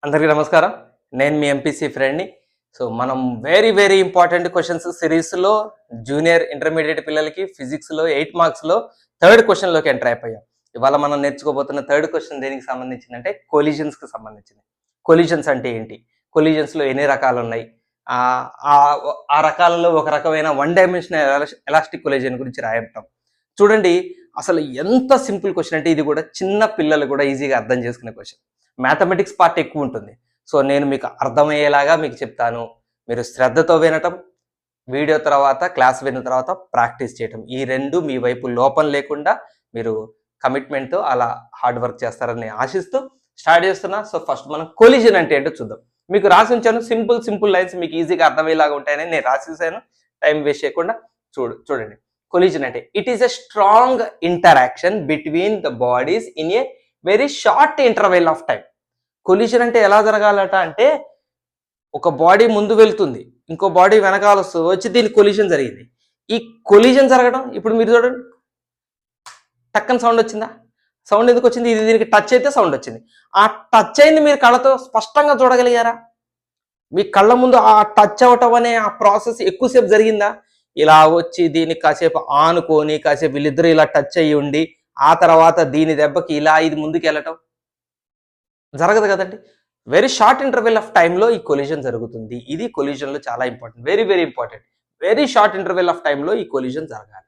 అందరికీ నమస్కారం. నేను మీ ఎంపీసీ ఫ్రెండ్‌ని. మనం వెరీ ఇంపార్టెంట్ క్వెషన్స్ సిరీస్‌లో జూనియర్, ఇంటర్మీడియేట్ పిల్లలకి ఫిజిక్స్‌లో 8 మార్క్స్‌లో థర్డ్ క్వెషన్‌లోకి ఎంటర్ అయిపోయాం. ఇవాళ మనం నేర్చుకోబోతున్న థర్డ్ క్వెషన్ దేనికి సంబంధించిందంటే కొలిషన్స్‌కి సంబంధించింది. కొలిషన్స్ అంటే ఏంటి? కొలిషన్స్‌లో ఎన్ని రకాలున్నాయి? ఆహ్, ఆహ్, ఆ రకాలలో ఒక రకమైన వన్ డైమెన్షనల్ ఎలాస్టిక్ కొలిషన్ గురించి రాయటం. చూడండి, అసలు ఎంత సింపుల్ క్వెషన్ అంటే ఇది కూడా చిన్న పిల్లలు కూడా ఈజీగా అర్థం చేసుకునే క్వెషన్. మ్యాథమెటిక్స్ పార్ట్ ఎక్కువ ఉంటుంది. నేను మీకు అర్థమయ్యేలాగా మీకు చెప్తాను. మీరు శ్రద్ధతో వినటం, వీడియో తర్వాత క్లాస్ విన్న తర్వాత ప్రాక్టీస్ చేయటం. ఈ 2 మీ వైపు లోపం లేకుండా మీరు కమిట్మెంట్‌తో అలా హార్డ్ వర్క్ చేస్తారని ఆశిస్తూ స్టార్ట్ చేస్తున్నా. ఫస్ట్ మనం కొలిజన్ అంటే ఏంటో చూద్దాం. మీకు రాసి ఉంచాను సింపుల్ లైన్స్ మీకు ఈజీగా అర్థమయ్యేలాగా ఉంటాయని నేను రాసేసాను. టైం వేస్ట్ చేయకుండా చూడండి. కొలిజన్ అంటే it is a strong interaction between the bodies in a very short interval of time. Collision అంటే ఎలా జరగాలట అంటే, ఒక బాడీ ముందు వెళ్తుంది, ఇంకో బాడీ వెనకాల వస్తుంది, వచ్చి దీని కొలిషన్ జరిగింది. ఈ కొలిషన్ జరగడం ఇప్పుడు మీరు చూడండి, టక్కన సౌండ్ వచ్చిందా? సౌండ్ ఎందుకు వచ్చింది? ఇది దీనికి టచ్ అయితే సౌండ్ వచ్చింది. ఆ టచ్ అయింది మీరు కళ్ళతో స్పష్టంగా చూడగలిగారా? మీ కళ్ళ ముందు ఆ టచ్ అవటం అనే ఆ ప్రాసెస్ ఎక్కువసేపు జరిగిందా? ఇలా వచ్చి దీన్ని కాసేపు ఆనుకొని కాసేపు వీళ్ళిద్దరూ ఇలా టచ్ అయ్యి ఉండి ఆ తర్వాత దీని దెబ్బకి ఇలా ఇది ముందుకు వెళ్ళటం జరగదు కదండి. వెరీ షార్ట్ ఇంటర్వెల్ ఆఫ్ టైంలో ఈ కొలిజన్ జరుగుతుంది. ఇది కొలిజన్లో చాలా important, very important. Very short interval of టైంలో ఈ కొలిజన్ జరగాలి.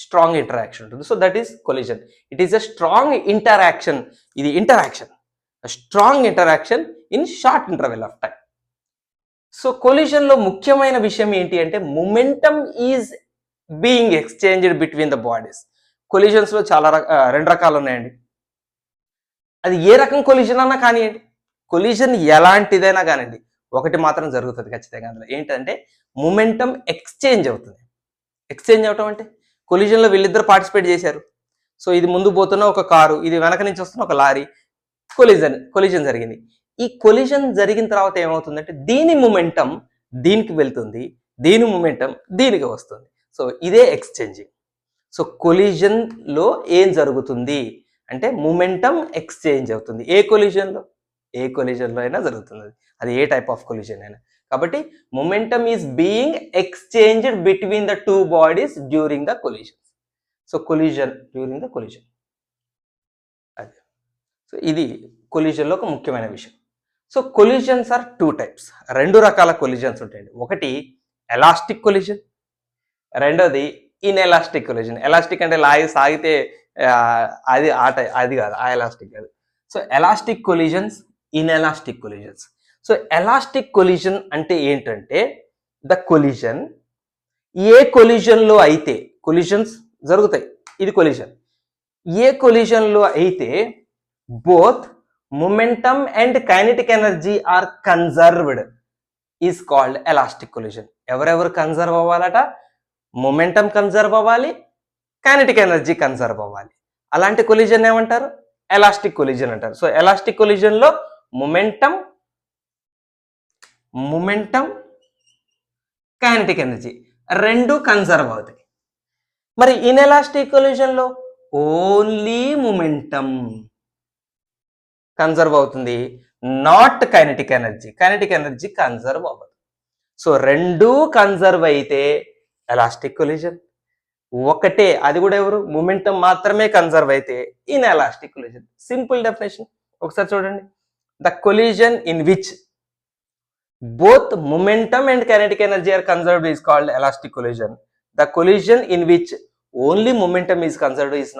స్ట్రాంగ్ ఇంటరాక్షన్ ఉంటుంది. That is collision. It is a strong interaction. ఇది interaction, strong interaction in short interval of time. కొలిజన్లో ముఖ్యమైన విషయం ఏంటి అంటే momentum is being exchanged between the bodies. కొలిజన్స్లో చాలా రెండు రకాలు ఉన్నాయండి. అది ఏ రకం కొలిజన్ అన్నా కానివ్వండి, కొలిజన్ ఎలాంటిదైనా కానివ్వండి, ఒకటి మాత్రం జరుగుతుంది ఖచ్చితంగా. అందులో ఏంటంటే మొమెంటం ఎక్స్చేంజ్ అవుతుంది. ఎక్స్చేంజ్ అవటం అంటే కొలిజన్లో వీళ్ళిద్దరు పార్టిసిపేట్ చేశారు. ఇది ముందు పోతున్న ఒక కారు, ఇది వెనక నుంచి వస్తున్న ఒక లారీ, కొలిజన్ జరిగింది. ఈ కొలిజన్ జరిగిన తర్వాత ఏమవుతుందంటే దీని మొమెంటం దీనికి వెళ్తుంది, దీని మొమెంటం దీనికి వస్తుంది. ఇదే ఎక్స్చేంజింగ్. కొలిజన్ లో ఏం జరుగుతుంది అంటే మొమెంటం ఎక్స్చేంజ్ అవుతుంది. ఏ కొలిజన్లో అయినా జరుగుతుంది. అది ఏ టైప్ ఆఫ్ కొలిజన్ అయినా. కాబట్టి momentum is being exchanged between the two bodies during the collision. Collision during the collision. అది ఇది కొలిజన్లో ఒక ముఖ్యమైన విషయం. Collisions are two types. రెండు రకాల కొలిజన్స్ ఉంటాయండి. ఒకటి ఎలాస్టిక్ కొలిజన్, రెండోది ఇన్ఎలాస్టిక్ కొలిజన్. ఎలాస్టిక్ అంటే సాగితే అది అది కాదు, ఆ ఎలాస్టిక్ కాదు. Elastic collisions, inelastic collisions. Elastic collision అంటే ఏంటంటే ద కొలిజన్, ఏ కొలిజన్లో అయితే కొలిజన్స్ జరుగుతాయి, ఇది కొలిజన్. ఏ కొలిజన్లో అయితే both momentum and kinetic energy are conserved is called elastic collision. ఎవరెవరు కన్జర్వ్ అవ్వాలట? మొమెంటం కన్జర్వ్ అవ్వాలి, కైనెటిక్ ఎనర్జీ కన్జర్వ్ అవ్వాలి. అలాంటి కొలిజన్ ఏమంటారు? ఎలాస్టిక్ కొలిజన్ అంటారు. ఎలాస్టిక్ కొలిజన్ లో మొమెంటం కైనెటిక్ ఎనర్జీ రెండు కన్జర్వ్ అవుతాయి. మరి ఇన్ఎలాస్టిక్ కొలిజన్ లో ఓన్లీ మొమెంటం కన్జర్వ్ అవుతుంది, not kinetic energy. Kinetic energy conserve అవ్వదు. రెండు కన్జర్వ్ అయితే ఎలాస్టిక్ కొలిజన్. ఒకటే, అది కూడా ఎవరు? మొమెంటం మాత్రమే కన్జర్వ్ అయితే ఇన్ఎలాస్టిక్ కొలిజన్. సింపుల్ డెఫినేషన్ ఒకసారి చూడండి. The collision in which both momentum and kinetic energy are conserved is called elastic collision. The collision in which only momentum is conserved is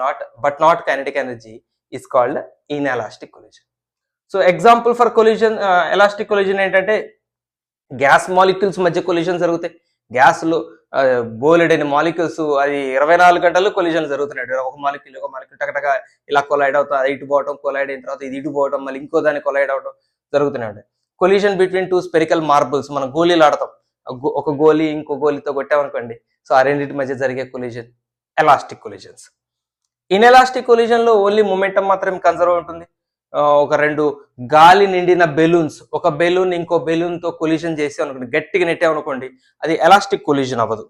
not kinetic energy is called inelastic collision. Example for collision, elastic collision ఏంటంటే gas molecules మధ్య collision జరుగుతాయి. గ్యాస్లో బోలెడైన molecules, అది 24 గంటలు collision జరుగుతున్నాయి. ఒక molecule టకటక ఇలా collide అవుతా, ఇటు పోవటం, కొలైడ్ అయిన తర్వాత ఇది ఇటు పోవటం, మళ్ళీ ఇంకో దాన్ని కొలైడ్ అవడం జరుగుతున్నాయి. Collision between two spherical marbles, మనం గోళీలు ఆడతాం, ఒక గోళీ ఇంకో గోళీతో కొట్టామనుకోండి, ఆ రెండింటి మధ్య జరిగే collision elastic collisions. Inelastic collision లో ఓన్లీ మొమెంటం మాత్రమే కన్జర్వ్ ఉంటుంది. ఒక రెండు గాలి నిండిన బెలూన్స్, ఒక బెలూన్ ఇంకో బెలూన్ తో కొలిజన్ చేసి అనుకోండి, గట్టిగా నెట్టామనుకోండి, అది ఎలాస్టిక్ కొలిజన్ అవ్వదు,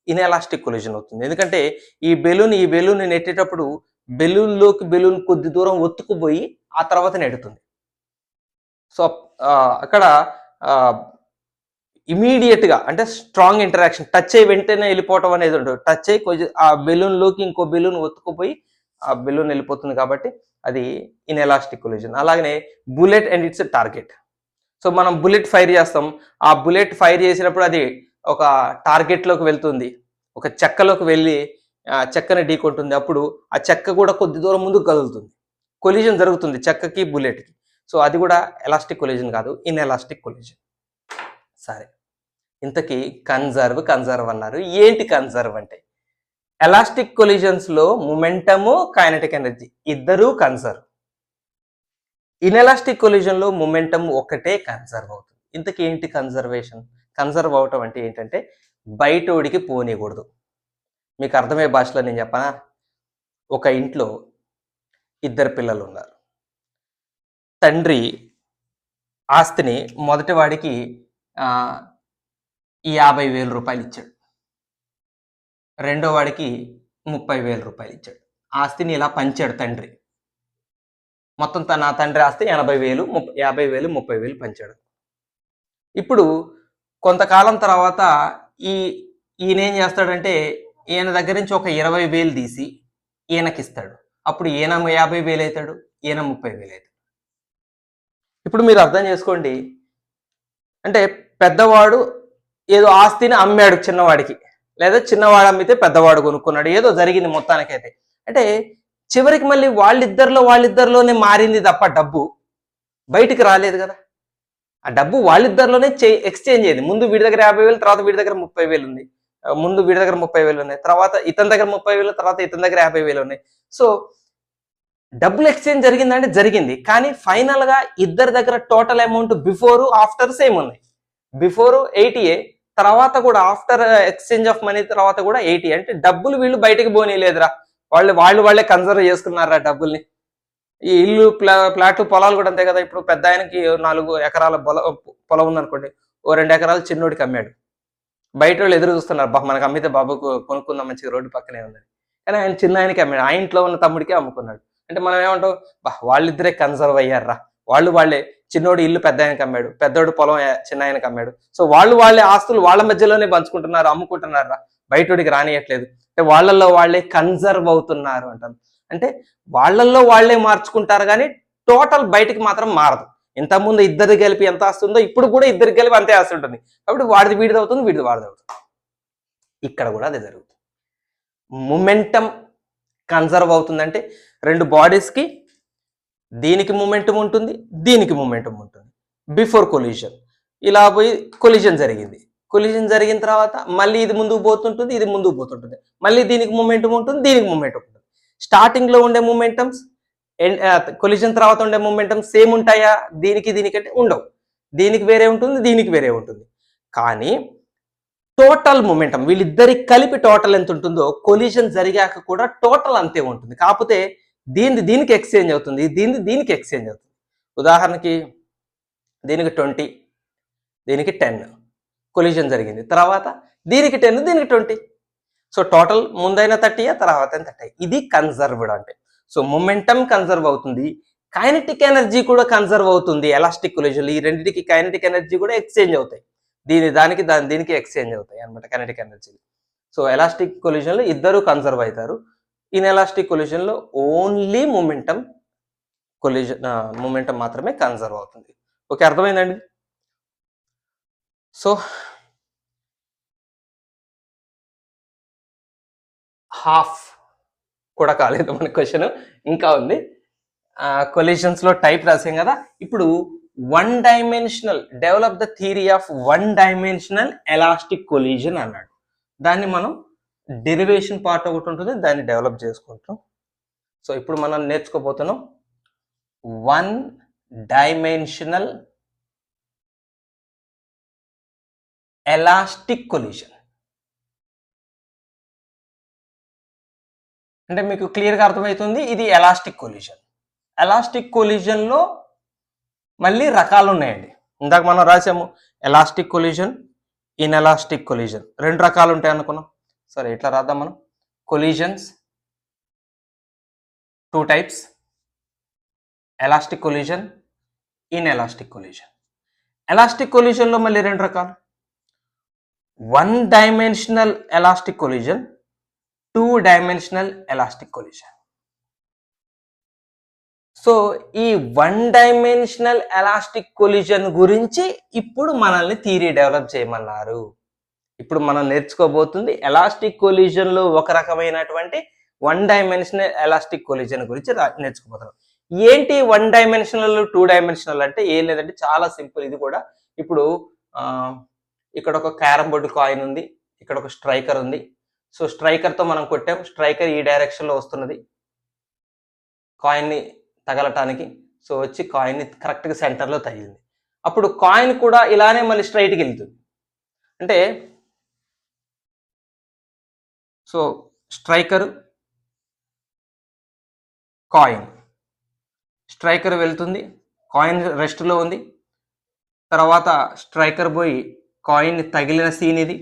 ఇన్ఎలాస్టిక్ కొలిజన్ అవుతుంది. ఎందుకంటే ఈ బెలూన్ నెట్టేటప్పుడు బెలూన్ కొద్ది దూరం ఒత్తుకుపోయి ఆ తర్వాత నెడుతుంది. సో అక్కడ ఇమీడియట్గా అంటే స్ట్రాంగ్ ఇంటరాక్షన్, టచ్ అయ్యి వెంటనే వెళ్ళిపోవటం అనేది ఉండదు. టచ్ అయ్యి కొంచెం ఆ బెలూన్లోకి ఇంకో బెలూన్ ఒత్తుకుపోయి ఆ బెలూన్ వెళ్ళిపోతుంది కాబట్టి అది ఇన్ఎలాస్టిక్ కొలిజన్. అలాగనే bullet and it's target. So మనం బుల్లెట్ ఫైర్ చేస్తాం, ఆ బుల్లెట్ ఫైర్ చేసినప్పుడు అది ఒక టార్గెట్లోకి వెళ్తుంది, ఒక చెక్కలోకి వెళ్ళి చెక్కని ఢీకొంటుంది. అప్పుడు ఆ చెక్క కూడా కొద్ది దూరం ముందుకు కదులుతుంది, కొలిజన్ జరుగుతుంది చెక్కకి బుల్లెట్కి. సో అది కూడా ఎలాస్టిక్ కొలిజన్ కాదు, ఇన్ఎలాస్టిక్ కొలిజన్. సరే, ఇంతకీ కన్జర్వ్ అన్నారు. ఏంటి కన్జర్వ్ అంటే? ఎలాస్టిక్ కొలిజన్స్ లో మొమెంటము, కైనెటిక్ ఎనర్జీ ఇద్దరూ కన్జర్వ్. ఇన్ఎలాస్టిక్ కొలిజన్ లో మొమెంటం ఒకటే కన్జర్వ్ అవుతుంది. ఇంతకీ ఏంటి కన్జర్వేషన్? కన్జర్వ్ అవటం అంటే ఏంటంటే బయటోడికి పోనీయకూడదు. మీకు అర్థమయ్యే భాషలో నేను చెప్పనా? ఒక ఇంట్లో ఇద్దరు పిల్లలు ఉన్నారు. తండ్రి ఆస్తిని మొదటి వాడికి 50,000 రూపాయలు ఇచ్చాడు, రెండో వాడికి 30,000 రూపాయలు ఇచ్చాడు. ఆస్తిని ఇలా పంచాడు తండ్రి. మొత్తం నా తండ్రి ఆస్తి 80,000, 50,000, 30,000 పంచాడు. ఇప్పుడు కొంతకాలం తర్వాత ఈయన ఏం చేస్తాడంటే ఈయన దగ్గర నుంచి ఒక 20,000 తీసి ఈయనకిస్తాడు. అప్పుడు ఈయన 50,000 అవుతాడు, ఈయన 30,000 అవుతాడు. ఇప్పుడు మీరు అర్థం చేసుకోండి, అంటే పెద్దవాడు ఏదో ఆస్తిని అమ్మాడు చిన్నవాడికి, లేదా చిన్నవాడు అమ్మితే పెద్దవాడు కొనుక్కున్నాడు, ఏదో జరిగింది మొత్తానికైతే. అంటే చివరికి మళ్ళీ వాళ్ళిద్దరిలోనే మారింది తప్ప డబ్బు బయటికి రాలేదు కదా. ఆ డబ్బు వాళ్ళిద్దరిలోనే ఎక్స్చేంజ్ అయింది. ముందు వీడి దగ్గర 50,000, తర్వాత వీడి దగ్గర 30,000 ఉంది. ముందు వీడి దగ్గర 30,000 ఉన్నాయి, తర్వాత ఇతని దగ్గర 30,000, తర్వాత ఇతని దగ్గర 50,000 ఉన్నాయి. సో డబ్బులు ఎక్స్చేంజ్ జరిగిందంటే జరిగింది, కానీ ఫైనల్ గా ఇద్దరి దగ్గర total amount before after same ఉన్నాయి. బిఫోర్ 80, తర్వాత కూడా ఆఫ్టర్ ఎక్స్చేంజ్ ఆఫ్ మనీ తర్వాత కూడా 80. అంటే డబ్బులు వీళ్ళు బయటకు పోనీలేదురా, వాళ్ళే కన్సర్వ్ చేసుకున్నారా డబ్బుల్ని. ఈ ఇల్లు ప్లాట్లు పొలాలు కూడా అంతే కదా. ఇప్పుడు పెద్ద ఆయనకి 4 ఎకరాల పొలం ఉందనుకోండి, ఓ 2 ఎకరాలు చిన్నోడికి అమ్మాడు. బయట వాళ్ళు ఎదురు చూస్తున్నారు, మనకు అమ్మితే బాబుకు కొనుక్కుందాం మంచిగా రోడ్డు పక్కనే ఉందని. కానీ ఆయన చిన్న ఆయనకి అమ్మాడు, ఆ ఇంట్లో ఉన్న తమ్ముడికి అమ్ముకున్నాడు. అంటే మనం ఏమంటాం, వాళ్ళిద్దరే కన్సర్వ్ అయ్యారా. వాళ్ళే చిన్నోడు ఇల్లు పెద్ద ఆయనకి అమ్మాడు, పెద్దోడు పొలం చిన్న ఆయనకి అమ్మాడు. సో వాళ్ళే ఆస్తులు వాళ్ళ మధ్యలోనే పంచుకుంటున్నారు, అమ్ముకుంటున్నారా, బయటోడికి రానియట్లేదు. అంటే వాళ్ళే కన్సర్వ్ అవుతున్నారు అంటారు. అంటే వాళ్ళే మార్చుకుంటారు, కానీ టోటల్ బయటికి మాత్రం మారదు. ఇంతకుముందు ఇద్దరు కలిపి ఎంత ఆస్తి ఉందో ఇప్పుడు కూడా ఇద్దరికి కలిపి అంతే ఆస్తి ఉంటుంది. కాబట్టి వాడిది వీడిది అవుతుంది, వీడిది వాడిది అవుతుంది. ఇక్కడ కూడా అదే జరుగుతుంది. మొమెంటం కన్సర్వ్ అవుతుందంటే రెండు బాడీస్కి దీనికి మొమెంటం ఉంటుంది, దీనికి మొమెంటం ఉంటుంది. బిఫోర్ కొలిజన్ ఇలా పోయి కొలిజన్ జరిగిన తర్వాత మళ్ళీ ఇది ముందుకు పోతుంటుంది, ఇది ముందుకు పోతుంటుంది. మళ్ళీ దీనికి మొమెంటం ఉంటుంది, దీనికి మొమెంటం ఉంటుంది. స్టార్టింగ్ లో ఉండే మొమెంటమ్స్ కొలిజన్ తర్వాత ఉండే మొమెంటమ్స్ సేమ్ ఉంటాయా? దీనికంటే ఉండవు. దీనికి వేరే ఉంటుంది, దీనికి వేరే ఉంటుంది. కానీ టోటల్ మొమెంటం వీళ్ళిద్దరికి కలిపి టోటల్ ఎంత ఉంటుందో కొలిజన్ జరిగాక కూడా టోటల్ అంతే ఉంటుంది. కాకపోతే దీనికి ఎక్స్చేంజ్ అవుతుంది, దీనికి ఎక్స్చేంజ్ అవుతుంది. ఉదాహరణకి దీనికి 20, దీనికి 10 కొలిజన్ జరిగింది. తర్వాత దీనికి 10, దీనికి 20. సో టోటల్ ముందైన 30, తర్వాత 30. ఇది కన్సర్వ్డ్ అంటే. సో మొమెంటం కన్సర్వ్ అవుతుంది, కైనెటిక్ ఎనర్జీ కూడా కన్సర్వ్ అవుతుంది. ఎలాస్టిక్ కొలిజన్ ఈ రెండింటికి కైనెటిక్ ఎనర్జీ కూడా ఎక్స్చేంజ్ అవుతాయి. దీనికి ఎక్స్చేంజ్ అవుతాయి అనమాట kinetic energy. So elastic collision లో ఇద్దరు కన్సర్వ్ అవుతారు. ఇన్ఎలాస్టిక్ కొలిజన్ లో ఓన్లీ మొమెంటం మాత్రమే కన్సర్వ్ అవుతుంది. ఓకే, అర్థమైందండి? సో హాఫ్ కూడా కాలేదు మన క్వశ్చన్, ఇంకా ఉంది. కొలిజన్స్ లో టైప్ రాసాం కదా. ఇప్పుడు develop the theory of 1 dimensional elastic collision అన్నాడు. దాన్ని మనం డెరివేషన్ పార్ట్ ఒకటి ఉంటుంది, దాన్ని డెవలప్ చేసుకుంటాం. సో ఇప్పుడు మనం నేర్చుకోబోతున్నాం 1 డైమెన్షనల్ ఎలాస్టిక్ కొలిజన్. అంటే మీకు క్లియర్గా అర్థమవుతుంది, ఇది ఎలాస్టిక్ కొలిజన్ లో మళ్ళీ రకాలు ఉన్నాయండి. ఇందాక మనం రాసాము ఎలాస్టిక్ కొలిజన్, ఇన్ఎలాస్టిక్ కొలిజన్, 2 రకాలు ఉంటాయి అనుకున్నాం. సరే, ఇట్లా రాద్దాం మనం. Collisions 2 types, elastic collision, inelastic collision. Elastic కొలిజన్లో మళ్ళీ రెండు రకాలు, one dimensional elastic collision, two dimensional elastic collision. So ఈ వన్ డైమెన్షనల్ ఎలాస్టిక్ కొలిజన్ గురించి ఇప్పుడు మనల్ని థియరీ డెవలప్ చేయమన్నారు. ఇప్పుడు మనం నేర్చుకోబోతుంది ఎలాస్టిక్ కొలిజన్ లో ఒక రకమైనటువంటి వన్ డైమెన్షనల్ ఎలాస్టిక్ కొలిజన్ గురించి నేర్చుకోబోతున్నాం. ఏంటి వన్ డైమెన్షనల్ టూ డైమెన్షనల్ అంటే ఏం లేదంటే చాలా సింపుల్. ఇది కూడా ఇప్పుడు ఇక్కడ ఒక క్యారమ్ బోర్డు కాయిన్ ఉంది, ఇక్కడ ఒక స్ట్రైకర్ ఉంది. సో స్ట్రైకర్ తో మనం కొట్టాం, స్ట్రైకర్ ఈ డైరెక్షన్ లో వస్తున్నది కాయిన్ ని తగలటానికి. సో వచ్చి కాయిన్ ని కరెక్ట్ గా సెంటర్ లో తగిలింది. అప్పుడు కాయిన్ కూడా ఇలానే మళ్ళీ స్ట్రైట్కి వెళ్తుంది. అంటే సో స్ట్రైకర్, కాయిన్, స్ట్రైకర్ వెళ్తుంది, కాయిన్ రెస్ట్ లో ఉంది, తర్వాత స్ట్రైకర్ పోయి కాయిన్ తగిలిన సీన్ ఇది.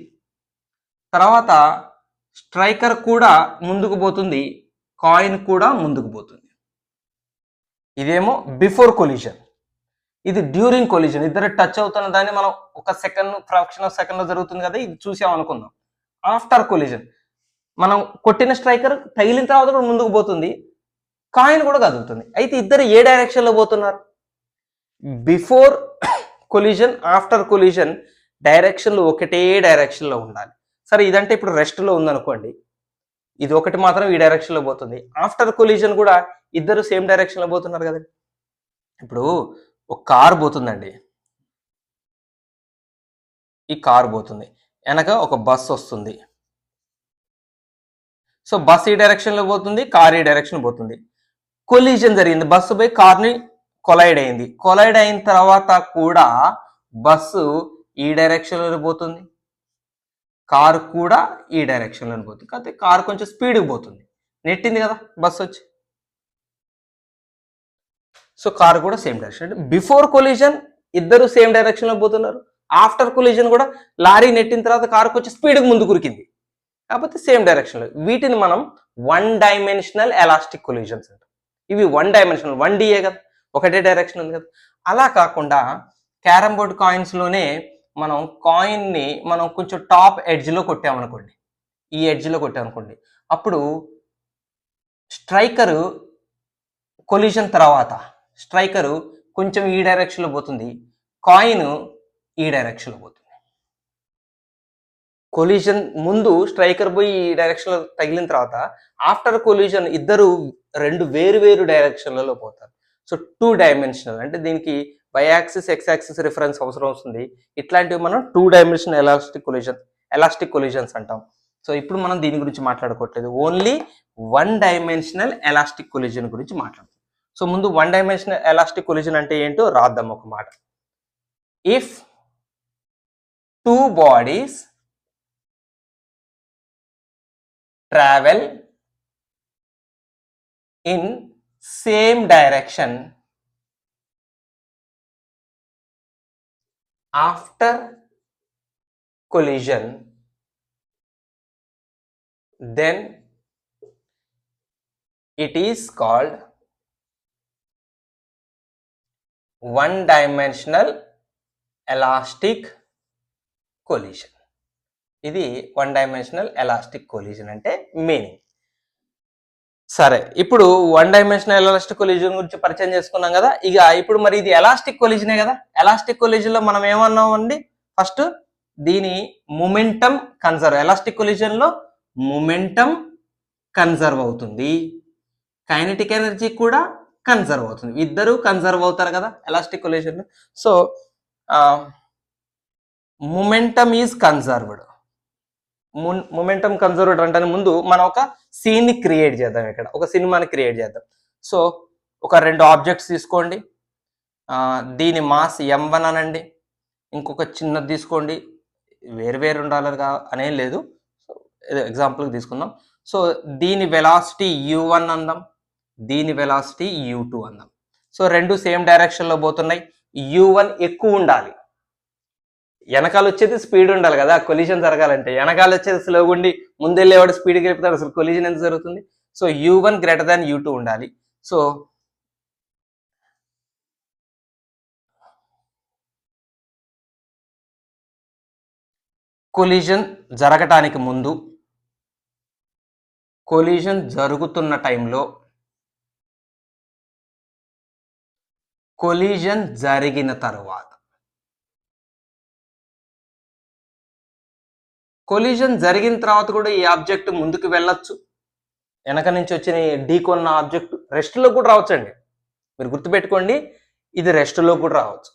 తర్వాత స్ట్రైకర్ కూడా ముందుకు పోతుంది, కాయిన్ కూడా ముందుకు పోతుంది. ఇదేమో బిఫోర్ కొలిజన్, ఇది డ్యూరింగ్ కొలిజన్. ఇద్దరు టచ్ అవుతున్న దాన్ని మనం ఒక సెకండ్, ఫ్రాక్షన్ ఆఫ్ సెకండ్ లో జరుగుతుంది కదా, ఇది చూసాం అనుకుందాం. ఆఫ్టర్ కొలిజన్ మనం కొట్టిన స్ట్రైకర్ తగిలిన తర్వాత కూడా ముందుకు పోతుంది, కాయిన్ కూడా కదులుతుంది. అయితే ఇద్దరు ఏ డైరెక్షన్ లో పోతున్నారు? బిఫోర్ కొలిజన్, ఆఫ్టర్ కొలిజన్ డైరెక్షన్లు ఒకటే డైరెక్షన్ లో ఉండాలి. సరే ఇదంటే ఇప్పుడు రెస్ట్ లో ఉందనుకోండి, ఇది ఒకటి మాత్రం ఈ డైరెక్షన్ లో పోతుంది. ఆఫ్టర్ కొలిజన్ కూడా ఇద్దరు సేమ్ డైరెక్షన్ లో పోతున్నారు కదండి. ఇప్పుడు ఒక కార్ పోతుందండి, ఈ కార్ పోతుంది, వెనక ఒక బస్ వస్తుంది. సో బస్ ఈ డైరెక్షన్ లో పోతుంది, కార్ ఈ డైరెక్షన్ పోతుంది. కొలిజన్ జరిగింది, బస్సు పోయి కార్ని కొలైడ్ అయింది. కొలైడ్ అయిన తర్వాత కూడా బస్సు ఈ డైరెక్షన్ లో పోతుంది, కారు కూడా ఈ డైరెక్షన్ లో పోతుంది. కాకపోతే కారు కొంచెం స్పీడ్కి పోతుంది, నెట్టింది కదా బస్సు వచ్చి. సో కారు కూడా సేమ్ డైరెక్షన్. అంటే బిఫోర్ కొలిజన్ ఇద్దరు సేమ్ డైరెక్షన్ లో పోతున్నారు, ఆఫ్టర్ కొలిజన్ కూడా లారీ నెట్టిన తర్వాత కారుకు వచ్చి స్పీడ్కి ముందు కురికింది, కాకపోతే సేమ్ డైరెక్షన్ లో. వీటిని మనం వన్ డైమెన్షనల్ ఎలాస్టిక్ కొలిజన్స్ అంటాం. ఇవి వన్ డైమెన్షనల్, 1Dయే కదా, ఒకటే డైరెక్షన్ ఉంది కదా. అలా కాకుండా క్యారమ్ బోర్డ్ కాయిన్స్ లోనే మనం కాయిన్ ని మనం కొంచెం టాప్ ఎడ్జ్ లో కొట్టామనుకోండి, ఈ ఎడ్జ్ లో కొట్టామనుకోండి, అప్పుడు స్ట్రైకర్ కొలిజన్ తర్వాత స్ట్రైకర్ కొంచెం ఈ డైరెక్షన్ లో పోతుంది, కాయిన్ ఈ డైరెక్షన్ లో పోతుంది. కొలిజన్ ముందు స్ట్రైకర్ పోయి ఈ డైరెక్షన్ లో తగిలిన తర్వాత ఆఫ్టర్ కొలిజన్ ఇద్దరు రెండు వేరు వేరు డైరెక్షన్లలో పోతారు. సో టూ డైమెన్షనల్ అంటే దీనికి Y axis, X axis reference అవసరం వస్తుంది. ఇట్లాంటివి మనం టూ డైమెన్షనల్ ఎలాస్టిక్ కొలిజన్స్ అంటాం. సో ఇప్పుడు మనం దీని గురించి మాట్లాడుకోవట్లేదు, only one dimensional elastic collision గురించి మాట్లాడుతాం. సో ముందు వన్ డైమెన్షనల్ ఎలాస్టిక్ కొలిజన్ అంటే ఏంటో రాద్దాం ఒక మాట. If two bodies travel in same direction after collision, then it is called one dimensional elastic collision. ఇది వన్ డైమెన్షనల్ ఎలాస్టిక్ కొలిజన్ అంటే మీనింగ్. సరే ఇప్పుడు వన్ డైమెన్షనల్ ఎలాస్టిక్ కొలిజన్ గురించి పరిచయం చేసుకున్నాం కదా. ఇక ఇప్పుడు మరి ఇది ఎలాస్టిక్ కొలిజనే కదా. ఎలాస్టిక్ కొలిజన్ లో మనం ఏమన్నాం అండి, ఫస్ట్ దీని మొమెంటం కన్సర్వ్, ఎలాస్టిక్ కొలిజన్ లో మొమెంటం కన్సర్వ్ అవుతుంది, కైనెటిక్ ఎనర్జీ కూడా కన్సర్వ్ అవుతుంది, ఇద్దరు కన్సర్వ్ అవుతారు కదా elastic collision. So momentum is conserved. Momentum conserved అంటే ముందు మనం ఒక సీన్ ని క్రియేట్ చేద్దాం, ఇక్కడ ఒక సినిమాని క్రియేట్ చేద్దాం. సో ఒక రెండు ఆబ్జెక్ట్స్ తీసుకోండి, దీని మాస్ m1 అనండి, ఇంకొక చిన్నది తీసుకోండి, వేరు ఉండాలి అనేం లేదు, సో ఎగ్జాంపుల్కి తీసుకుందాం. సో దీని వెలాసిటీ u1 అందాం, దీని వెలాసిటీ u2 అందాం. సో రెండు సేమ్ డైరెక్షన్ లో పోతున్నాయి, u1 ఎక్కువ ఉండాలి, వెనకాల వచ్చేది స్పీడ్ ఉండాలి కదా కొలిజన్ జరగాలంటే. వెనకాల వచ్చేది స్లోగా ఉండి ముందెళ్ళేవాడు స్పీడ్కి వెళ్ళిపోతాడు, అసలు కొలిజన్ ఎంత జరుగుతుంది? So u1 greater than u2 ఉండాలి. సో కొలిజన్ జరగటానికి ముందు, కొలిజన్ జరుగుతున్న టైంలో, కొలిజన్ జరిగిన తర్వాత. కొలిజన్ జరిగిన తర్వాత కూడా ఈ ఆబ్జెక్ట్ ముందుకు వెళ్ళొచ్చు, వెనక నుంచి వచ్చిన ఢీకొన్న ఆబ్జెక్ట్ రెస్ట్లో కూడా రావచ్చండి. మీరు గుర్తుపెట్టుకోండి, ఇది రెస్ట్లో కూడా రావచ్చు.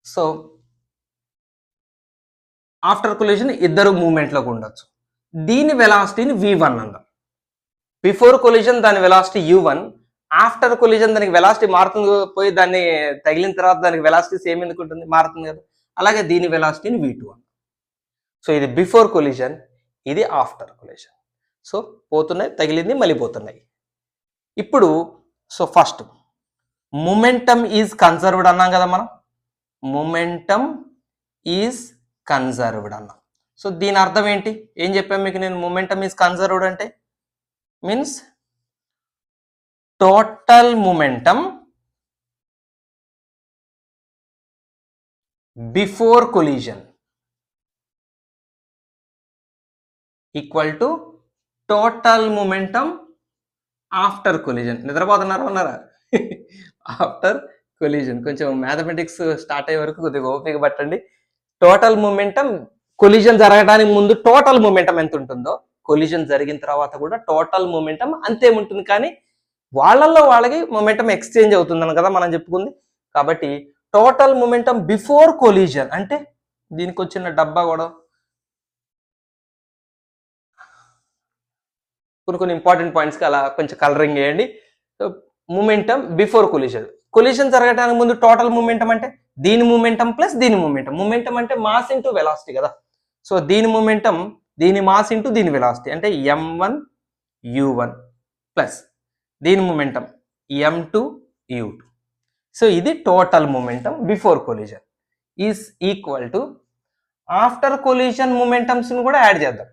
సో ఆఫ్టర్ కొలిజన్ ఇద్దరు మూమెంట్లోకి ఉండొచ్చు. దీని వెలాసిటీని v1 అందాం. బిఫోర్ కొలిజన్ దాని వెలాసిటీ u1, ఆఫ్టర్ కొలిజన్ దానికి వెలాసిటీ మారుతుంది, పోయి దాన్ని తగిలిన తర్వాత దానికి వెలాసిటీ సేమ్ ఎందుకు ఉంటుంది, మారుతుంది కదా. అలాగే దీని వెలాసిటీని v2 అందాం. సో ఇది బిఫోర్ కొలిజన్, ఇది ఆఫ్టర్ కొలిజన్. సో పోతున్నాయి, తగిలింది, మళ్ళీ పోతున్నాయి. ఇప్పుడు so first momentum is conserved అన్నాం కదా మనం. మొమెంటమ్ ఈజ్ కన్సర్వ్డ్ అన్నాం. సో దీని అర్థం ఏంటి, ఏం చెప్పాను మీకు నేను? మొమెంటమ్ ఈజ్ కన్సర్వ్డ్ అంటే means total momentum before collision equal to total momentum after collision. నిద్రపోతున్నారా ఉన్నారా? After collision. కొంచెం మ్యాథమెటిక్స్ స్టార్ట్ అయ్యే వరకు కొద్దిగా ఓపిక పట్టండి. టోటల్ మొమెంటం కొలిజన్ జరగడానికి ముందు టోటల్ మొమెంటం ఎంత ఉంటుందో, కొలిజన్ జరిగిన తర్వాత కూడా టోటల్ మొమెంటం అంతే ఉంటుంది. కానీ వాళ్ళల్లో వాళ్ళకి మొమెంటం ఎక్స్చేంజ్ అవుతుందని కదా మనం చెప్పుకుంది. కాబట్టి టోటల్ మొమెంటం బిఫోర్ కొలిజన్ అంటే దీనికి వచ్చిన డబ్బా కూడా కొన్ని ఇంపార్టెంట్ పాయింట్స్కి అలా కొంచెం కలరింగ్ చేయండి. మొమెంటం బిఫోర్ కొలిజన్, కొలిజన్ జరగడానికి ముందు టోటల్ మొమెంటం అంటే దీని మొమెంటం ప్లస్ దీని మొమెంటం. మొమెంటం అంటే మాస్ ఇంటూ వెలాసిటీ కదా. సో దీని మొమెంటం దీని మాస్ ఇంటూ దీని వెలాసిటీ అంటే m1 u1 ప్లస్ దీని మొమెంటం m2 u2. సో ఇది total momentum before collision is equal to after collision momentums కూడా యాడ్ చేద్దాం,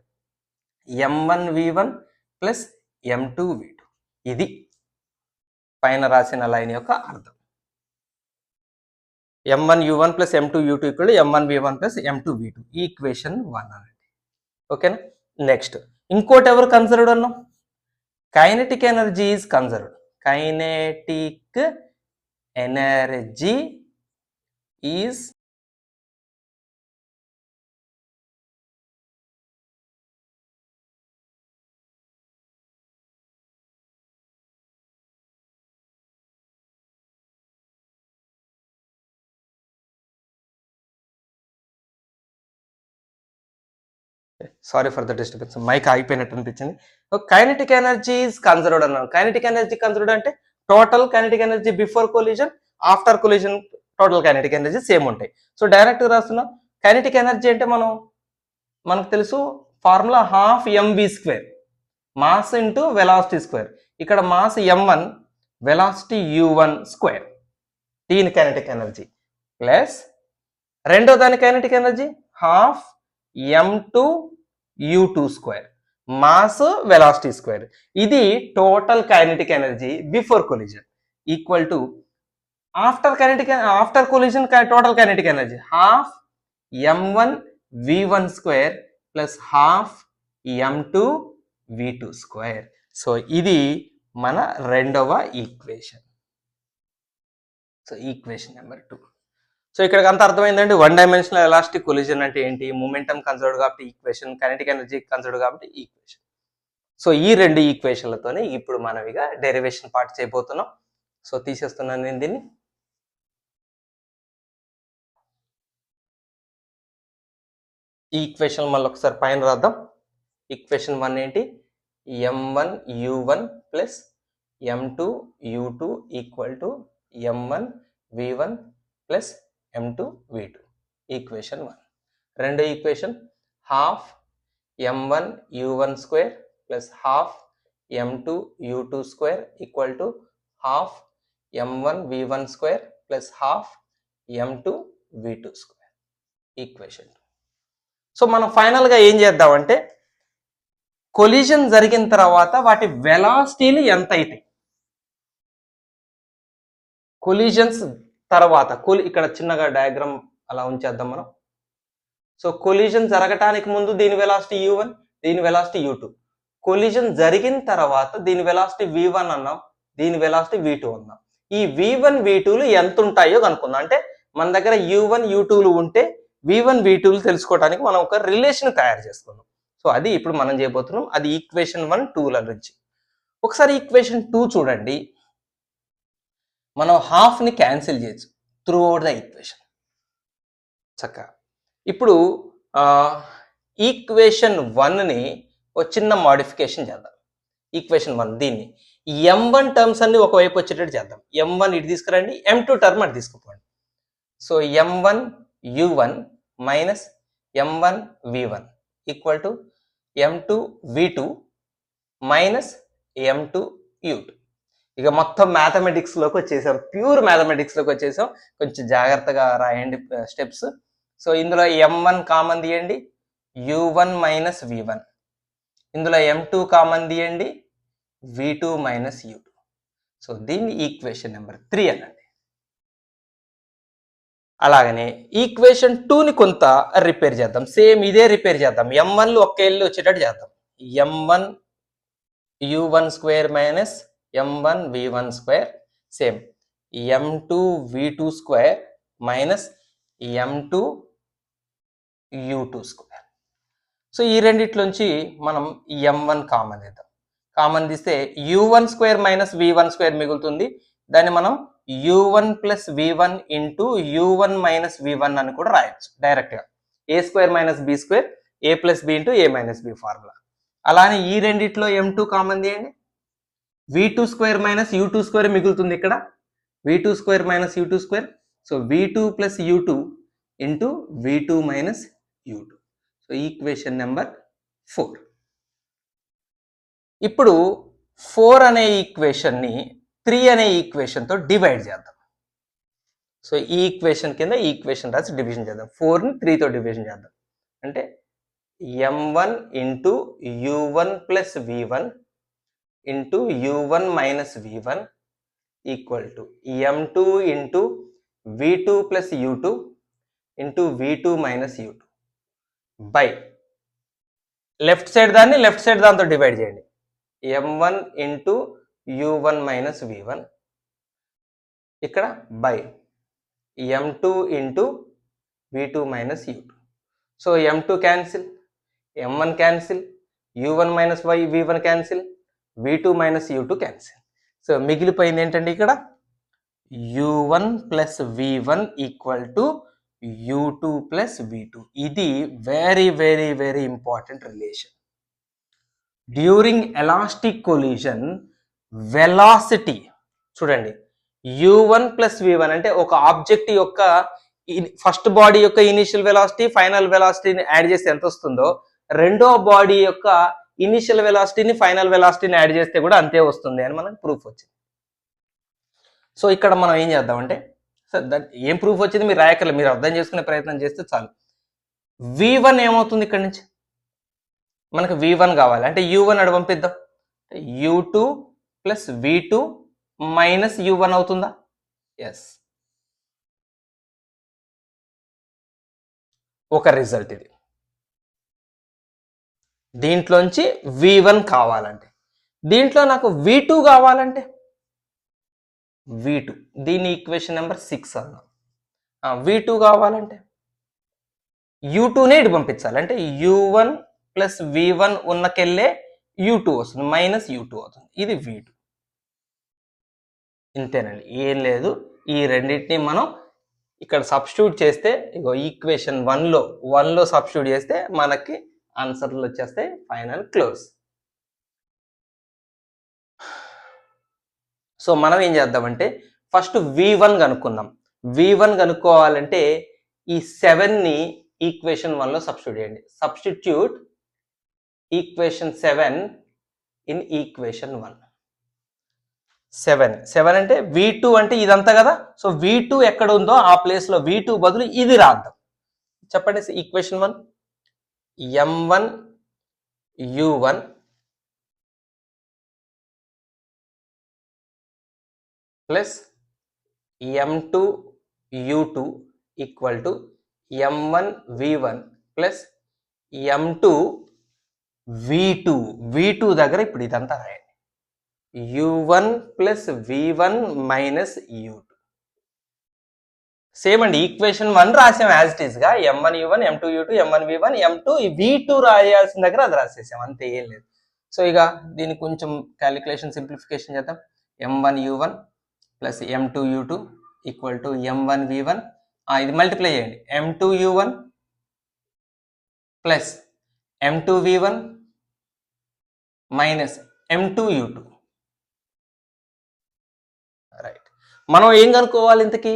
m1 v1 plus m2 v2. ఇది పైన రాసిన లైన్ యొక్క అర్థం. m1 u1 plus m2 u2 equal m1 v1 plus m2 v2. Equation 1 అనండి. ఓకేనా. నెక్స్ట్ ఇంకోటి ఎవరు కన్సర్వ్డ్ అన్నాం? Kinetic energy is conserved. Kinetic energy is sorry for the disturbance, mic ఆగిపోయినట్టు అనిపించింది. కైనెటిక్ ఎనర్జీ ఈజ్ కన్సర్వ్డ్ అన్నాను. కైనెటిక్ ఎనర్జీ కన్సర్వ్డ్ అంటే total kinetic energy before collision, after collision total kinetic energy same ఉంటాయి. So direct రాస్తున్నాం. Kinetic energy అంటే మనకు తెలుసు formula half mv², mass into velocity square. ఇక్కడ మాస్ m1, వెలాసిటీ u1², దీని kinetic energy plus రెండో దాని kinetic energy half m2 u2², mass velocity square. ఇది total kinetic energy before collision equal to after collision total kinetic energy half m1 v1² plus half m2 v2². So ఇది మన రెండవ equation. So equation number 2. So ఇక్కడికి అంత అర్థమైందండి. 1 dimensional elastic collision అంటే ఏంటి, momentum conserved కాబట్టి ఈక్వేషన్, కైనెటిక్ ఎనర్జీ కన్సర్వ్డ్ కాబట్టి ఈక్వేషన్. సో ఈ రెండు ఈక్వేషన్లతోనే ఇప్పుడు మనం ఇక డెరివేషన్ పార్ట్ చేయబోతున్నాం. సో తీసేస్తున్నాను నేను దీన్ని. ఈ ఈక్వేషన్ మళ్ళీ ఒకసారి పైన రాద్దాం. ఈక్వేషన్ 1 ఏంటి, m1 u1 plus m2 u2 equal to m1 v1 plus m2 v2. Equation 1. రెండో equation half m1 u1² plus half m2 u2² equal to half m1 v1² plus half m2 v2². Equation 2. So మనం ఫైనల్గా ఏం చేద్దామంటే collision జరిగిన తర్వాత వాటి వెలాసిటీలు ఎంత అవుతాయి, కొలిజన్స్ తర్వాత ఇక్కడ చిన్నగా డయాగ్రామ్ అలా ఉంచేద్దాం మనం. సో కొలిజన్ జరగటానికి ముందు దీని వెలాసిటీ u1, దీని వెలాసిటీ u2. కొలిజన్ జరిగిన తర్వాత దీని వెలాసిటీ v1 అన్నాం, దీని వెలాసిటీ v2 అన్నాం. ఈ v1 v2లు ఎంత ఉంటాయో కనుక్కుందాం. అంటే మన దగ్గర u1 u2లు ఉంటే v1 v2లు తెలుసుకోవడానికి మనం ఒక రిలేషన్ తయారు చేసుకున్నాం. సో అది ఇప్పుడు మనం చేయబోతున్నాం. అది ఈక్వేషన్ 1 2ల నుంచి. ఒకసారి ఈక్వేషన్ 2 చూడండి. మనం హాఫ్ని క్యాన్సిల్ చేయొచ్చు త్రూ అవుట్ ద ఈక్వేషన్ చక్కగా. ఇప్పుడు ఈక్వేషన్ 1ని ఒక చిన్న మాడిఫికేషన్ చేద్దాం. ఈక్వేషన్ 1 దీన్ని m1 టర్మ్స్ అన్ని ఒకవైపు వచ్చేటట్టు చేద్దాం. m1 ఇటు తీసుకురండి, m2 టర్మ్ అటు తీసుకుపోండి. So m1 u1 minus m1 v1 equal to m2 v2 minus m2 u2. ఇక మొత్తం మ్యాథమెటిక్స్లోకి వచ్చేసాం, ప్యూర్ మ్యాథమెటిక్స్లోకి వచ్చేసాం. కొంచెం జాగ్రత్తగా రాయండి స్టెప్స్. సో ఇందులో m1 కామన్ తీయండి, u1 మైనస్ v1. ఇందులో m2 కామన్ తీయండి, v2 మైనస్ u2. సో దీన్ని ఈక్వేషన్ నెంబర్ 3 అనండి. అలాగనే ఈక్వేషన్ 2ని కొంత రిపేర్ చేద్దాం. సేమ్ ఇదే రిపేర్ చేద్దాం. m1లు ఒక్క వెళ్ళి వచ్చేటట్టు చేద్దాం. m1 u1 square minus m1 v1 square same m2 v2 square minus m2 u2 square. So ఈ రెండిట్లోంచి మనం m1 కామన్ తీద్దాం. కామన్ తీస్తే u1 square minus v1 square మిగులుతుంది. దాన్ని మనం u1 plus v1 into u1 minus v1 అని కూడా రాయొచ్చు డైరెక్ట్గా. ఏ స్క్వేర్ మైనస్ బి స్క్వేర్, ఏ ప్లస్ బి ఇంటూ ఏ మైనస్ బి ఫార్ములా. అలానే ఈ రెండిట్లో m2 కామన్ తీయండి. v2 square minus u2 square మిగులుతుంది ఇక్కడ. v2 square minus u2 square. So v2 plus u2 into v2 minus u2. So equation number 4. ఇప్పుడు 4 అనే ఈక్వేషన్ని 3 అనే ఈక్వేషన్తో డివైడ్ చేద్దాం. సో ఈ ఈక్వేషన్ కింద ఈక్వేషన్ రాసి డివిజన్ చేద్దాం. 4ని 3తో డివిజన్ చేద్దాం. అంటే m1 into u1 plus v1 into u1 minus v1 equal to m2 into v2 plus u2 into v2 minus u2 by left side దాన్ని లెఫ్ట్ సైడ్ దాంతో divide చేయండి. m1 into u1 minus v1 ఇక్కడ by m2 into v2 minus u2. So m2 cancel, m1 cancel, u1 minus v1 cancel, v2 minus u2 cancel. So మిగిలిపోయింది ఏంటంటే ఇక్కడ u1 plus v1 equal to u2 plus v2. ఇది very very very important relation. During elastic collision velocity చూడండి, u1 plus v1 అంటే ఒక object యొక్క first body యొక్క initial velocity final వెలాసిటీని add చేస్తే ఎంత వస్తుందో, రెండో బాడీ యొక్క ఇనిషియల్ వెలాసిటీని ఫైనల్ వెలాసిటీని యాడ్ చేస్తే కూడా అంతే వస్తుంది అని మనకు ప్రూఫ్ వచ్చింది. సో ఇక్కడ మనం ఏం చేద్దామంటే, ఏం ప్రూఫ్ వచ్చింది మీరు రాయకర్లేదు, మీరు అర్థం చేసుకునే ప్రయత్నం చేస్తే చాలు. v1 ఏమవుతుంది ఇక్కడ నుంచి, మనకు v1 కావాలి అంటే u1 అడు పంపిద్దాం. u2 plus v2 minus u1 అవుతుందా? ఎస్. ఒక రిజల్ట్ ఇది. దీంట్లోంచి v1 కావాలంటే, దీంట్లో నాకు v2 కావాలంటే v2, దీని ఈక్వేషన్ నెంబర్ 6 అన్నాం. v2 కావాలంటే u2నే ఇటు పంపించాలి. అంటే u1 ప్లస్ v1 ఉన్నకెళ్ళే u2 వస్తుంది, మైనస్ u2 అవుతుంది. ఇది v2. ఇంతేనండి, ఏం లేదు. ఈ రెండింటిని మనం ఇక్కడ సబ్స్టిట్యూట్ చేస్తే, ఇగో ఈక్వేషన్ 1లో సబ్స్టిట్యూట్ చేస్తే మనకి ఆన్సర్లు వచ్చేస్తాయి. Final close. సో మనం ఏం చేద్దామంటే ఫస్ట్ v1 కనుక్కుందాం. v1 కనుక్కోవాలంటే ఈ 7ని ఈక్వేషన్ 1లో సబ్స్టిట్యూట్ చేయండి. Substitute equation 7 in equation 1. 7 అంటే v2 అంటే ఇదంతా కదా. సో v2 ఎక్కడ ఉందో ఆ ప్లేస్లో v2 బదులు ఇది రాద్దాం. చెప్పండి equation 1, m1 u1 plus m2 u2 equal to m1 v1 plus m2 v2 దగ్గర ఇప్పుడు ఇదంతా రాయండి. u1 plus v1 minus u2. Same అండి, ఈక్వేషన్ 1 రాసాం యాజ్ ఇట్ ఈస్ గా, m1 u1 m2 u2 m1 v1 m2 v2 రాయాల్సిన దగ్గర అది రాసేసాం, అంతే, ఏం లేదు. సో ఇక దీన్ని కొంచెం క్యాలిక్యులేషన్ సింప్లిఫికేషన్ చేద్దాం. m1 u1 plus m2 u2 equal to m1 v1. ఇది మల్టిప్లై చేయండి, m2 u1 plus m2 v1 minus m2 u2. Right, మనం ఏం కనుక్కోవాలి ఇంతకీ?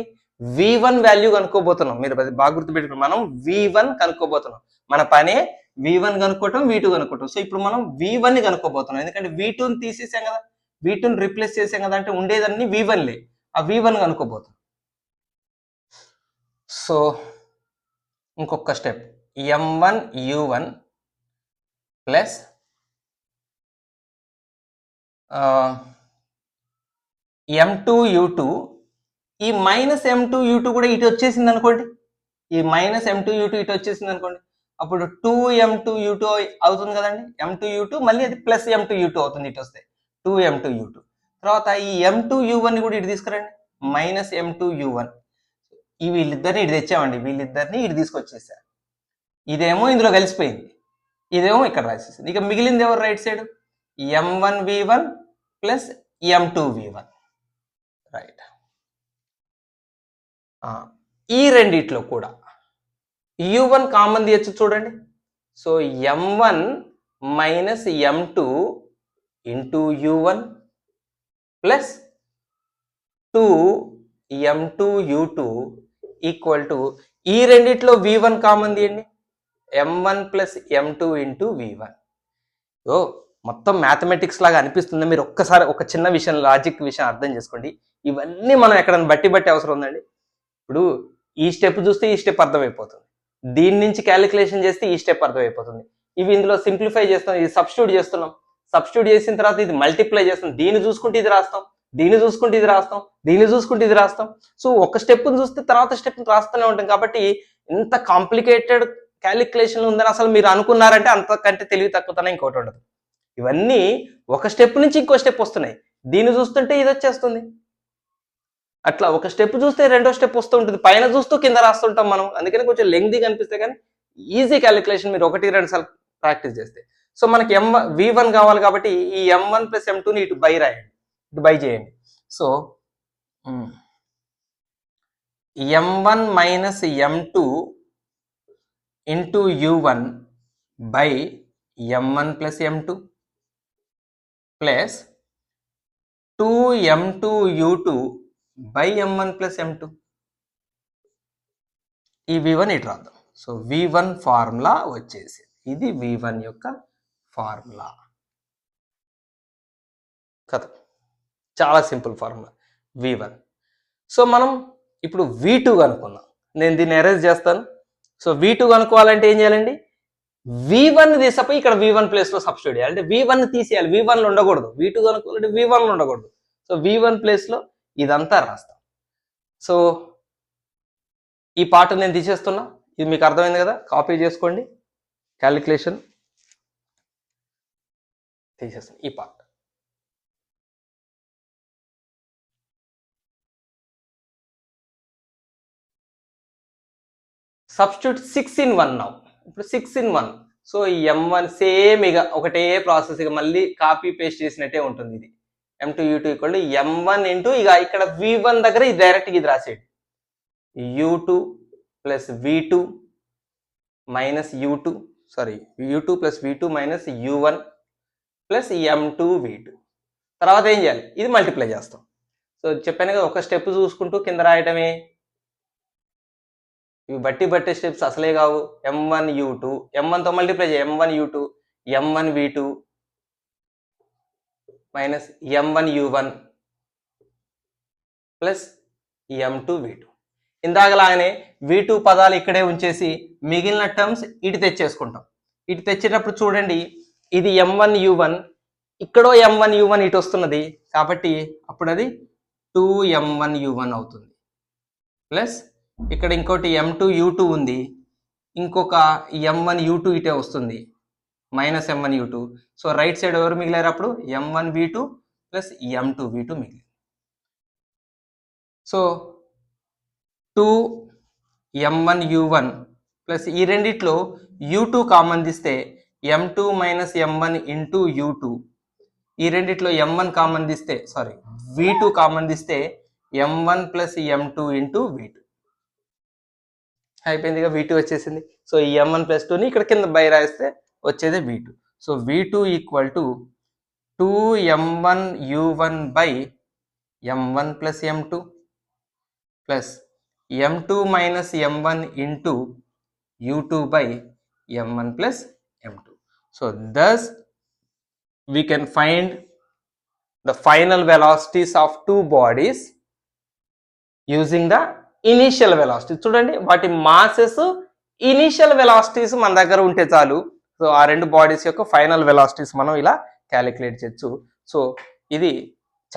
v1 value కనుక్కోబోతున్నాం. మీరు బాగా గుర్తుపెట్టుకుని, మనం v1 కనుక్కోబోతున్నాం. మన పనే v1 కనుక్కోవటం, v2 కనుక్కోవటం. సో ఇప్పుడు మనం v1 ని కనుక్కోబోతున్నాం, ఎందుకంటే v2ని తీసేసాం కదా, v2ని రిప్లేస్ చేసాం కదా, అంటే ఉండేదన్నీ v1లే. ఆ v1 కనుక్కోబోతున్నాం. సో ఇంకొక step, m1 u1 plus m2 u2. ఈ మైనస్ m2 u2 కూడా ఇటు వచ్చేసింది అనుకోండి, ఈ మైనస్ m2 u2 ఇటు వచ్చేసింది అనుకోండి, అప్పుడు 2m2 u2 అవుతుంది కదండి. m2 u2 మళ్ళీ అది ప్లస్ m2 u2 అవుతుంది, ఇటు వస్తే 2m2 u2. తర్వాత ఈ m2 u1 కూడా ఇటు తీసుకురండి, మైనస్ m2 u1. ఈ వీళ్ళిద్దరిని ఇటు తెచ్చామండి, వీళ్ళిద్దరిని ఇటు తీసుకొచ్చేసారు. ఇదేమో ఇందులో కలిసిపోయింది, ఇదేమో ఇక్కడ రాసేసింది. ఇక మిగిలింది ఎవరు right side? m1 v1 plus m2 v1. Right, ఈ రెండిట్లో కూడా u1 కామన్ తీయచ్చు చూడండి. So m1 minus m2 into u1 plus 2m2 u2 equal to, ఈ రెండిట్లో v1 కామన్ తీయండి, m1 plus m2 into v1. ఓ మొత్తం మ్యాథమెటిక్స్ లాగా అనిపిస్తుంది. మీరు ఒక్కసారి ఒక చిన్న విషయం, లాజిక్ విషయం అర్థం చేసుకోండి. ఇవన్నీ మనం ఎక్కడైనా బట్టి అవసరం ఉందండి. ఇప్పుడు ఈ స్టెప్ చూస్తే ఈ స్టెప్ అర్థమైపోతుంది, దీని నుంచి క్యాలిక్యులేషన్ చేస్తే ఈ స్టెప్ అర్థమైపోతుంది. ఇవి ఇందులో సింప్లిఫై చేస్తాం, ఇది సబ్స్టిట్యూట్ చేస్తున్నాం, సబ్స్టిట్యూట్ చేసిన తర్వాత ఇది మల్టిప్లై చేస్తాం, దీన్ని చూసుకుంటే ఇది రాస్తాం, దీన్ని చూసుకుంటే ఇది రాస్తాం, దీన్ని చూసుకుంటే ఇది రాస్తాం. సో ఒక స్టెప్ని చూస్తే తర్వాత స్టెప్ రాస్తూనే ఉంటాం. కాబట్టి ఇంత కాంప్లికేటెడ్ క్యాలిక్యులేషన్ ఉందని అసలు మీరు అనుకున్నారంటే అంతకంటే తెలివి తక్కువతనం ఇంకోటి ఉండదు. ఇవన్నీ ఒక స్టెప్ నుంచి ఇంకో స్టెప్ వస్తున్నాయి, దీన్ని చూస్తుంటే ఇది వచ్చేస్తుంది, అట్లా ఒక స్టెప్ చూస్తే రెండో స్టెప్ వస్తూ ఉంటుంది, పైన చూస్తూ కింద రాస్తుంటాం మనం. అందుకని కొంచెం లెంగ్తీ కనిపిస్తే కానీ ఈజీ క్యాలిక్యులేషన్ మీరు 1-2 సార్లు ప్రాక్టీస్ చేస్తే. సో మనకి v1 కావాలి కాబట్టి ఈ m1 ప్లస్ m2ని ఇటు బై రాయండి, ఇటు బై చేయండి. So m1 minus m2 into u1 by m1 plus m2 plus 2m2 u2 by m1 plus m2. ఈ v1 ఇటు రాద్దాం. సో v1 ఫార్ములా వచ్చేసి ఇది v1 యొక్క ఫార్ములా కదా, చాలా సింపుల్ ఫార్ములా v1. సో మనం ఇప్పుడు v2 కనుక్కుందాం. నేను దీన్ని ఎరేజ్ చేస్తాను. సో v2 కనుక్కోవాలంటే ఏం చేయాలండి? v1 తీసపోయి ఇక్కడ v1 ప్లేస్ లో సబ్స్టిట్యూట్ చేయాలి, అంటే v1 తీసేయాలి, v1 లో ఉండకూడదు. v2 కనుక్కోవాలంటే v1 లో ఉండకూడదు. సో v1 ప్లేస్ లో ఇదంతా రాస్తాం. సో ఈ పార్ట్ నేను తీసేస్తున్నా, ఇది మీకు అర్థమైంది కదా, కాపీ చేసుకోండి. క్యాలిక్యులేషన్ తీసేస్తాను ఈ పార్ట్. Substitute 6 in 1 now. ఇప్పుడు 6 in 1. సో ఈ m1 సేమ్ ఇక ఒకటే ప్రాసెస్, ఇక మళ్ళీ కాపీ పేస్ట్ చేసినట్టే ఉంటుంది. ఇది m2 u2 equal to m1 into ఇక ఇక్కడ v1 దగ్గర ఇది డైరెక్ట్గా ఇది రాసేది u2 plus v2 minus u2 plus v2 minus u1 plus m2 v2. తర్వాత ఏం చేయాలి? ఇది మల్టిప్లై చేస్తాం. సో చెప్పాను కదా, ఒక స్టెప్ చూసుకుంటూ కింద రాయటమే. ఇవి బట్టి స్టెప్స్ అసలే కావు. m1 u2, m1తో మల్టిప్లై చేయ, m1 u2 m1 v2 minus m1 u1 plus m2 v2. ఇందాకలాగానే v2 పదాలు ఇక్కడే ఉంచేసి మిగిలిన టర్మ్స్ ఇటు తెచ్చేసుకుంటాం. ఇటు తెచ్చేటప్పుడు చూడండి, ఇది m1 u1, ఇక్కడో m1 u1 ఇటు వస్తున్నది కాబట్టి అప్పుడు అది 2m1 u1 అవుతుంది. ప్లస్ ఇక్కడ ఇంకోటి m2 u2 ఉంది, ఇంకొక m1u2 ఇటే వస్తుంది, -m1u2. సో రైట్ సైడ్ ఎవరు మిగిలారు అప్పుడు? m1v2 ప్లస్ m2v2 మిగిలింది. సో 2m1u1 ప్లస్ ఈ రెండిట్లో u2 కామన్ తీస్తే m2 minus m1 into u2, ఈ రెండిట్లో m1 కామన్ తీస్తే v2 కామన్ తీస్తే m1 plus m2 into v2 అయిపోయింది. ఇక v2 వచ్చేసింది. సో ఈ m1 ప్లస్ 2ని ఇక్కడ కింద బై రాస్తే వచ్చేది v2. So v2 equal to 2m1u1 by m1 plus m2 plus m2 minus m1 into u2 by m1 plus m2. So thus we can find the final velocities of two bodies using the initial velocity. చూడండి, వాటి masses initial velocities మన దగ్గర ఉంటే చాలు. So ఆ రెండు bodies యొక్క final velocities మనం ఇలా క్యాలిక్యులేట్ చేయొచ్చు. సో ఇది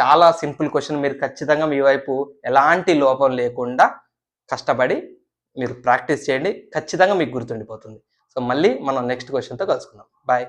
చాలా సింపుల్ క్వశ్చన్. మీరు ఖచ్చితంగా మీ వైపు ఎలాంటి లోపం లేకుండా కష్టపడి మీరు ప్రాక్టీస్ చేయండి, ఖచ్చితంగా మీకు గుర్తుండిపోతుంది. సో మళ్ళీ మనం నెక్స్ట్ క్వశ్చన్తో కలుసుకుందాం. బాయ్.